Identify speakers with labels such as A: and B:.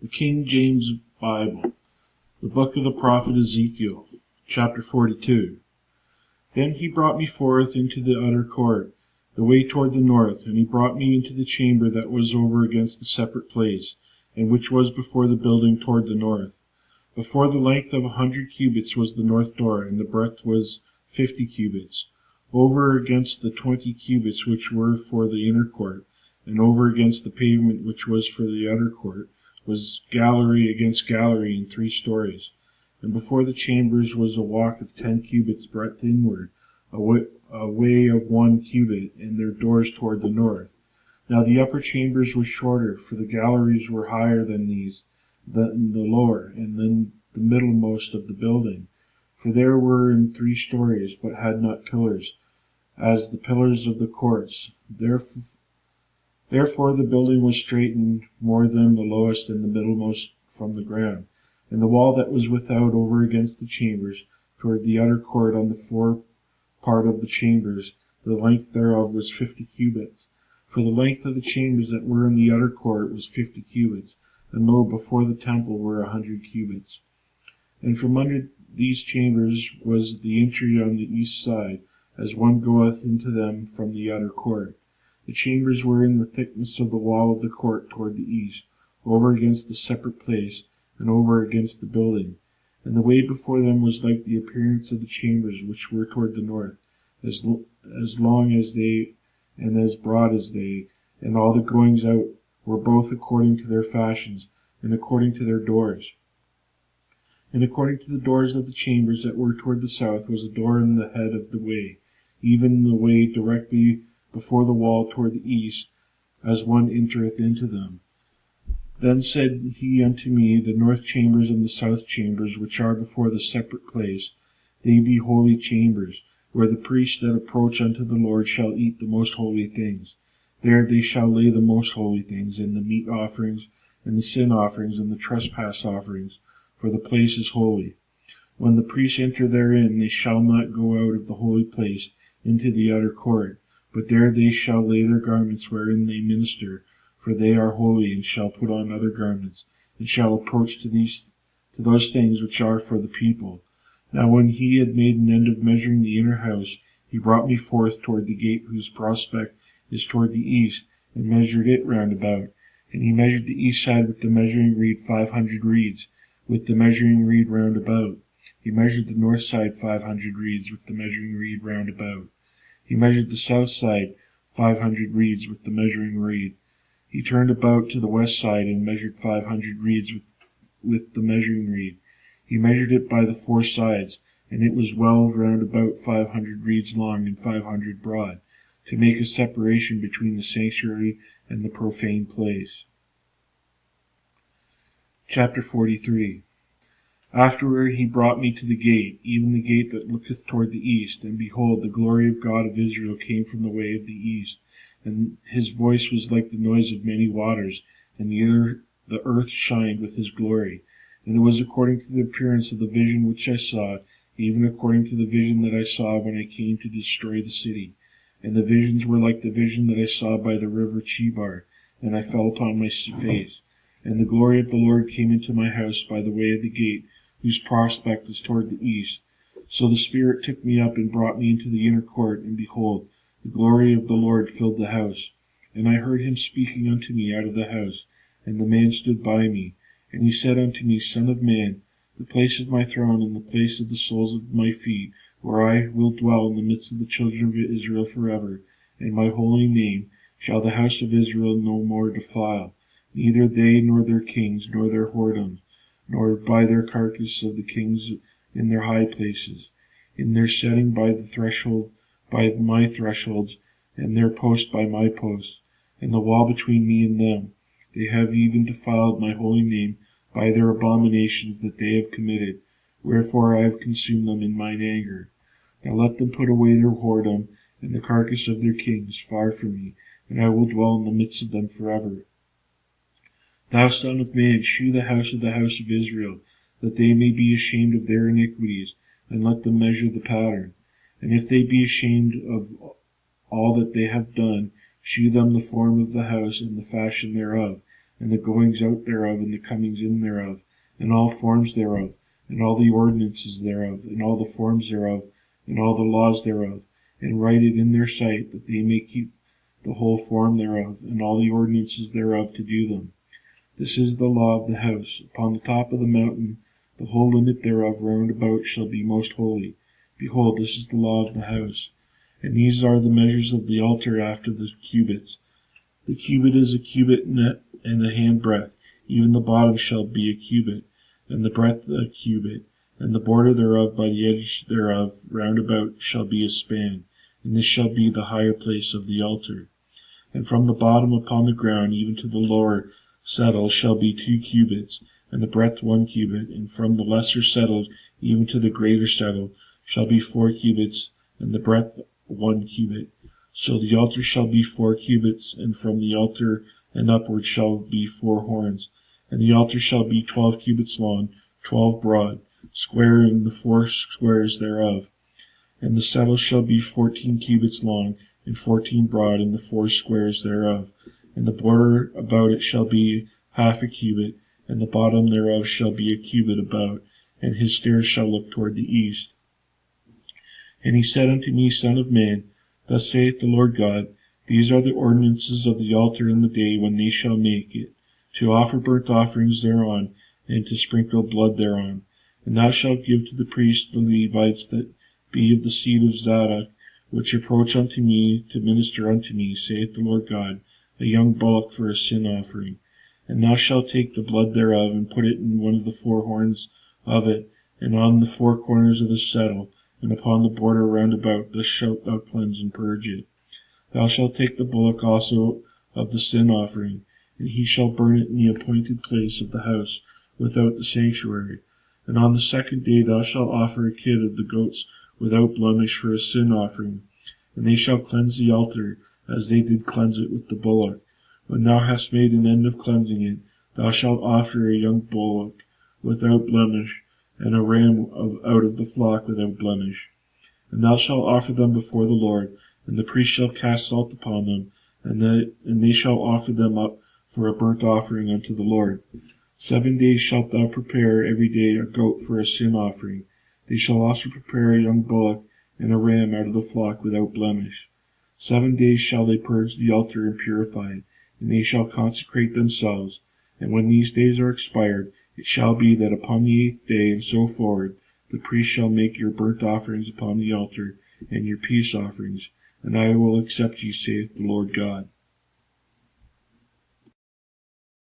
A: The King James Bible, the book of the prophet Ezekiel, chapter 42. Then he brought me forth into the utter court, the way toward the north, and he brought me into the chamber that was over against the separate place, and which was before the building toward the north. Before the length of 100 cubits was the north door, and the breadth was 50 cubits. Over against the 20 cubits which were for the inner court, and over against the pavement which was for the outer court, was gallery against gallery in 3 stories. And before the chambers was a walk of 10 cubits breadth inward, a way of 1 cubit, and their doors toward the north. Now the upper chambers were shorter, for the galleries were higher than these, than the lower, and than the middlemost of the building. For there were in 3 stories, but had not pillars, as the pillars of the courts. Therefore the building was straitened more than the lowest and the middlemost from the ground. And the wall that was without over against the chambers, toward the outer court on the fore part of the chambers, the length thereof was 50 cubits. For the length of the chambers that were in the outer court was 50 cubits, and lo, before the temple were 100 cubits. And from under these chambers was the entry on the east side, as one goeth into them from the outer court. The chambers were in the thickness of the wall of the court toward the east, over against the separate place, and over against the building. And the way before them was like the appearance of the chambers which were toward the north, as long as they, and as broad as they, and all the goings out were both according to their fashions, and according to their doors. And according to the doors of the chambers that were toward the south was a door in the head of the way, even the way directly before the wall toward the east, as one entereth into them. Then said he unto me, the north chambers and the south chambers, which are before the separate place, they be holy chambers, where the priests that approach unto the Lord shall eat the most holy things. There they shall lay the most holy things, and the meat offerings, and the sin offerings, and the trespass offerings, for the place is holy. When the priests enter therein, they shall not go out of the holy place into the outer court, but there they shall lay their garments wherein they minister, for they are holy, and shall put on other garments, and shall approach to those things which are for the people. Now when he had made an end of measuring the inner house, he brought me forth toward the gate whose prospect is toward the east, and measured it round about. And he measured the east side with the measuring reed 500 reeds, with the measuring reed round about. He measured the north side 500 reeds, with the measuring reed round about. He measured the south side 500 reeds with the measuring reed. He turned about to the west side and measured 500 reeds with the measuring reed. He measured it by the 4 sides, and it was well round about 500 reeds long and 500 broad, to make a separation between the sanctuary and the profane place. Chapter 43. Afterward he brought me to the gate, even the gate that looketh toward the east, and behold, the glory of God of Israel came from the way of the east, and his voice was like the noise of many waters, and the earth shined with his glory. And it was according to the appearance of the vision which I saw, even according to the vision that I saw when I came to destroy the city. And the visions were like the vision that I saw by the river Chebar, and I fell upon my face. And the glory of the Lord came into my house by the way of the gate, whose prospect is toward the east. So the Spirit took me up and brought me into the inner court, and behold, the glory of the Lord filled the house. And I heard him speaking unto me out of the house, and the man stood by me. And he said unto me, Son of man, the place of my throne and the place of the soles of my feet, where I will dwell in the midst of the children of Israel forever, and my holy name shall the house of Israel no more defile, neither they nor their kings, nor their whoredoms, nor by their carcass of the kings in their high places, in their setting by the threshold, by my thresholds, and their post by my posts, and the wall between me and them. They have even defiled my holy name by their abominations that they have committed, wherefore I have consumed them in mine anger. Now let them put away their whoredom, and the carcass of their kings, far from me, and I will dwell in the midst of them forever. Thou son of man, shew the house of Israel, that they may be ashamed of their iniquities, and let them measure the pattern. And if they be ashamed of all that they have done, shew them the form of the house and the fashion thereof, and the goings out thereof, and the comings in thereof, and all forms thereof, and all the ordinances thereof, and all the forms thereof, and all the laws thereof, and write it in their sight, that they may keep the whole form thereof, and all the ordinances thereof to do them. This is the law of the house. Upon the top of the mountain, the whole limit thereof round about shall be most holy. Behold, this is the law of the house. And these are the measures of the altar after the cubits. The cubit is a cubit and a handbreadth, even the bottom shall be a cubit, and the breadth a cubit, and the border thereof by the edge thereof round about shall be a span, and this shall be the higher place of the altar. And from the bottom upon the ground even to the lower settle shall be 2 cubits, and the breadth 1 cubit, and from the lesser settle even to the greater settle shall be 4 cubits, and the breadth 1 cubit. So the altar shall be 4 cubits, and from the altar and upward shall be 4 horns. And the altar shall be 12 cubits long, 12 broad, square in the 4 squares thereof. And the settle shall be 14 cubits long, and 14 broad in the 4 squares thereof. And the border about it shall be half a cubit, and the bottom thereof shall be a cubit about, and his stairs shall look toward the east. And he said unto me, Son of man, thus saith the Lord God, these are the ordinances of the altar in the day when they shall make it, to offer burnt offerings thereon, and to sprinkle blood thereon. And thou shalt give to the priests the Levites that be of the seed of Zadok, which approach unto me to minister unto me, saith the Lord God, a young bullock for a sin offering. And thou shalt take the blood thereof, and put it in one of the 4 horns of it, and on the 4 corners of the settle, and upon the border round about. Thus shalt thou cleanse and purge it. Thou shalt take the bullock also of the sin offering, and he shall burn it in the appointed place of the house, without the sanctuary. And on the 2nd day thou shalt offer a kid of the goats without blemish for a sin offering. And they shall cleanse the altar, as they did cleanse it with the bullock. When thou hast made an end of cleansing it, thou shalt offer a young bullock without blemish, and a ram out of the flock without blemish. And thou shalt offer them before the Lord, and the priest shall cast salt upon them, and they shall offer them up for a burnt offering unto the Lord. 7 days shalt thou prepare every day a goat for a sin offering. They shall also prepare a young bullock and a ram out of the flock without blemish. 7 days shall they purge the altar and purify it, and they shall consecrate themselves. And when these days are expired, it shall be that upon the 8th day and so forward, the priest shall make your burnt offerings upon the altar, and your peace offerings, and I will accept you, saith the Lord God.